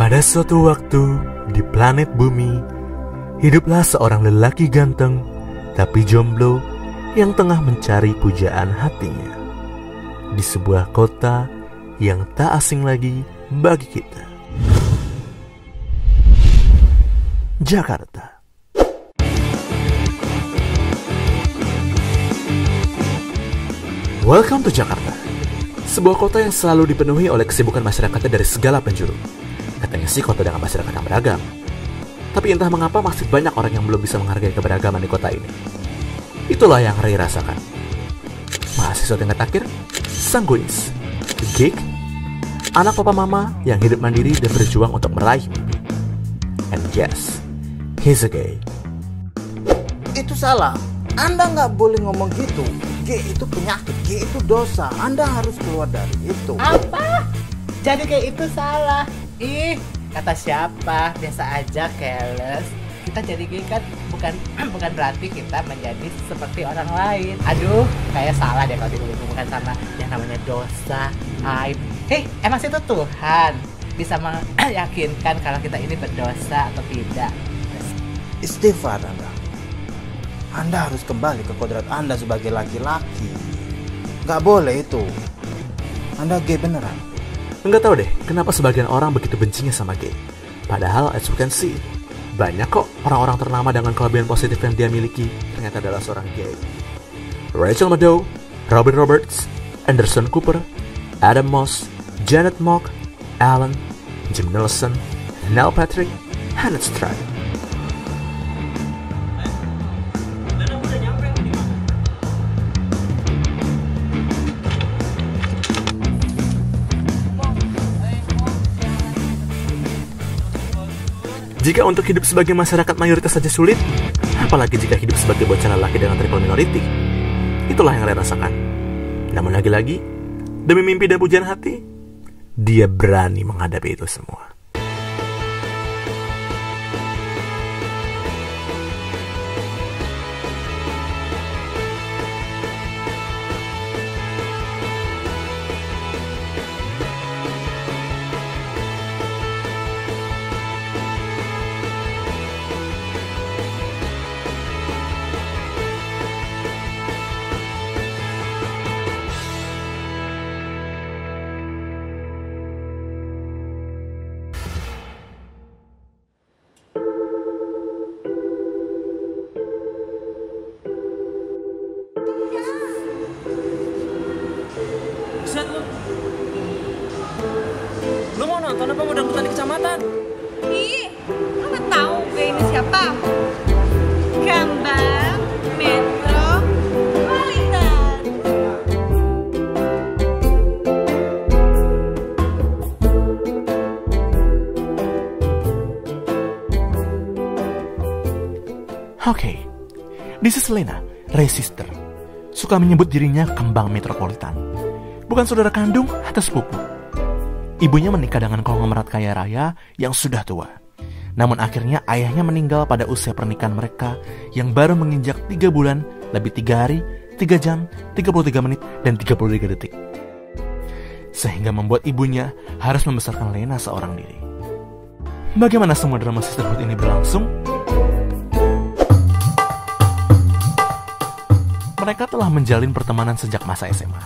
Pada suatu waktu di planet bumi, hiduplah seorang lelaki ganteng tapi jomblo yang tengah mencari pujaan hatinya di sebuah kota yang tak asing lagi bagi kita, Jakarta. Welcome to Jakarta, sebuah kota yang selalu dipenuhi oleh kesibukan masyarakatnya dari segala penjuru. Katanya sih kota dengan masyarakat yang beragam, tapi entah mengapa masih banyak orang yang belum bisa menghargai keberagaman di kota ini. Itulah yang Ray rasakan. Mahasiswa tingkat akhir, sanguinis, geek, anak papa mama yang hidup mandiri dan berjuang untuk meraih mimpi. And yes, he's a gay. Itu salah. Anda nggak boleh ngomong gitu. Gay itu penyakit, gay itu dosa. Anda harus keluar dari itu. Apa? Jadi kayak itu salah. Ih, kata siapa? Biasa aja, careless. Kita jadi gay kan bukan berarti kita menjadi seperti orang lain. Aduh, kayak salah deh kalau dihubungkan sama yang namanya dosa, aib. Hei, emang itu Tuhan bisa meyakinkan kalau kita ini berdosa atau tidak? Istighfar Anda. Anda harus kembali ke kodrat Anda sebagai laki-laki. Nggak boleh itu. Anda gay beneran. Enggak tahu deh, kenapa sebagian orang begitu bencinya sama gay. Padahal as you can see, banyak kok orang-orang ternama dengan kelebihan positif yang dia miliki ternyata adalah seorang gay. Rachel Maddow, Robin Roberts, Anderson Cooper, Adam Moss, Janet Mock, Alan, Jim Nelson, Neil Patrick, Hannah Stride. Jika untuk hidup sebagai masyarakat mayoritas saja sulit, apalagi jika hidup sebagai bocah lelaki dengan triple minority. Itulah yang Ray rasakan. Namun lagi-lagi, demi mimpi dan pujian hati, dia berani menghadapi itu semua. Lu mau nonton apa mau dangdutan di kecamatan? Ih, lu nggak tahu gue ini siapa? Kambang Metropolitan. Oke, this is Lena, Ray's sister. Suka menyebut dirinya Kambang Metropolitan. Bukan saudara kandung atau sepupu. Ibunya menikah dengan konglomerat kaya raya yang sudah tua. Namun akhirnya ayahnya meninggal pada usia pernikahan mereka yang baru menginjak 3 bulan, lebih 3 hari, 3 jam, 33 menit, dan 33 detik. Sehingga membuat ibunya harus membesarkan Lena seorang diri. Bagaimana semua drama sisterhood ini berlangsung? Mereka telah menjalin pertemanan sejak masa SMA.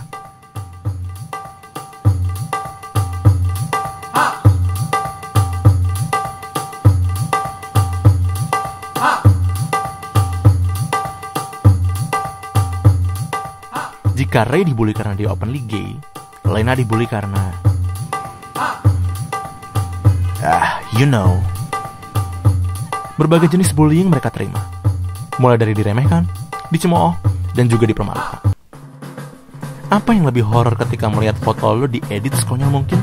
Jika Ray dibully karena dia openly gay, Lena dibully karena you know. Berbagai jenis bullying mereka terima. Mulai dari diremehkan, dicemooh, dan juga dipermalukan. Apa yang lebih horor ketika melihat foto lo diedit sekonyol mungkin?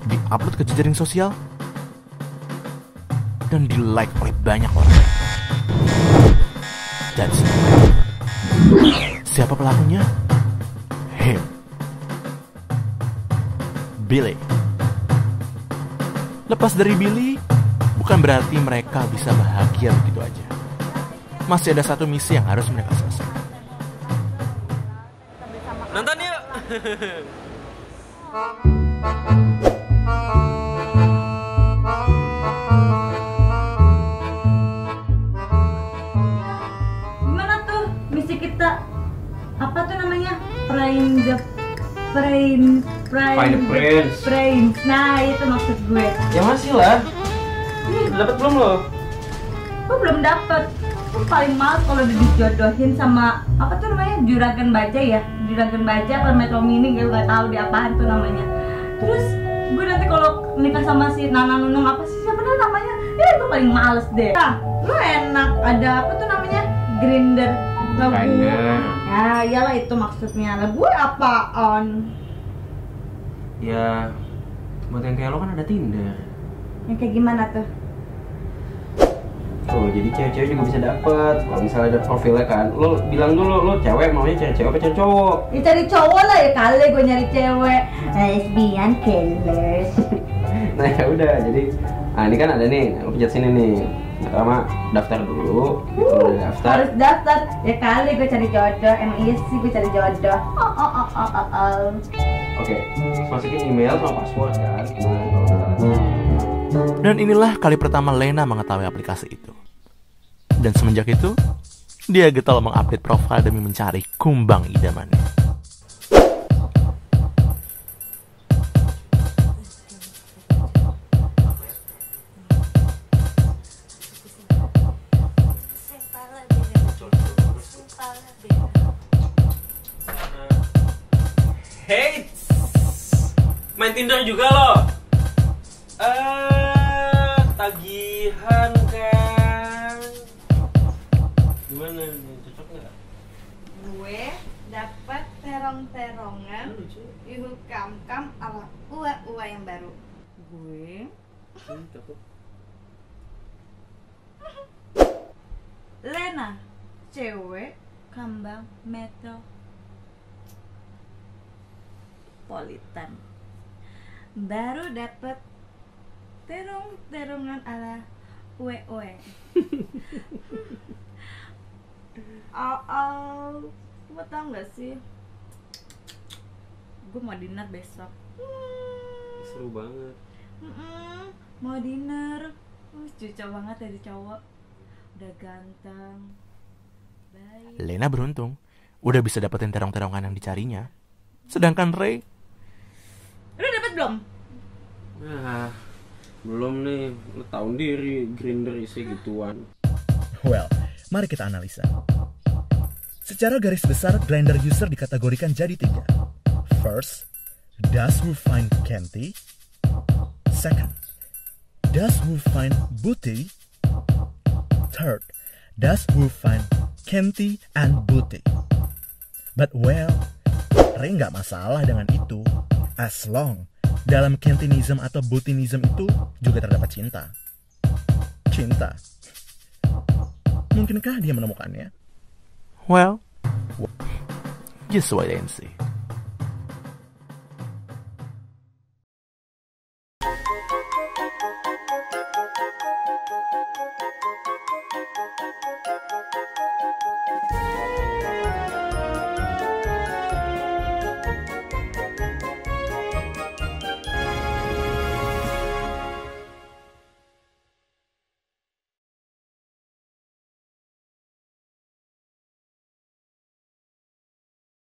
Di-upload ke jejaring sosial? Dan di-like oleh banyak orang. That's it. Siapa pelakunya? Him. Billy. Lepas dari Billy, bukan berarti mereka bisa bahagia begitu aja. Masih ada satu misi yang harus mereka selesaikan. Nonton yuk. Gimana tuh misi kita? Apa tuh namanya? Find the Prince. Nah itu maksud gue. Ya masih lah. Ini udah dapet belum lo? Gue belum dapet. Gue paling males kalau udah dijodohin sama apa tuh namanya, juragan baja ya, juragan baja apa metro mini, gue nggak tahu di apaan tuh namanya. Terus gue nanti kalau nikah sama si Nana Nunung apa sih siapa namanya, ya gue paling males deh. Nah, lu enak ada apa tuh namanya, Grindr. Grindr. Ya iyalah itu maksudnya. Lah gue apaan? Ya buat yang kayak lo kan ada Tinder. Yang kayak gimana tuh? Tuh, jadi cewek-cewek juga bisa dapet. Kalau misalnya ada profilnya kan, lo bilang dulu lo cewek maunya cewek apa cewek cowok? Ya cari cowok lah ya kali gue nyari cewek. Lesbian killers. Nah ya udah, jadi ini kan ada nih, lo pencet sini nih. Pertama daftar dulu, gitu lo udah daftar. Harus daftar ya kali gue cari jodoh. Emang iya sih gue cari jodoh. Oke, masukin email sama password kan. Nah, kalau misalnya Dan inilah kali pertama Lena mengetahui aplikasi itu. Dan semenjak itu, dia getol mengupdate profil demi mencari kumbang idamannya. hey, main Tinder juga lo? Tagihan kan? Gimana nih, cocok nggak? Gue dapat terong-terongan yuhu kam-kam ala ua-ua yang baru. Gue Cakep. Lena, cewek kambang metropolitan. Baru dapat terong-terongan ala ue-ue. Lo tau gak sih? Gue mau dinner besok. Seru banget. Mau dinner. Cucok banget dari cowok. Udah ganteng, baik. Lena beruntung, udah bisa dapetin terong-terongan yang dicarinya. Sedangkan Ray, Udah dapat belum? Nah, belum nih. Lo tau sendiri Grindr isi gituan. Well, mari kita analisa. Secara garis besar, Grindr user dikategorikan jadi 3. First, does who find Kenty? Second, does who find booty? Third, does who find Kenty and booty? But well, Ray nggak masalah dengan itu, as long dalam Kentinism atau bootinism itu juga terdapat cinta. Cinta. Mungkinkah dia menemukannya? well, just wait and see.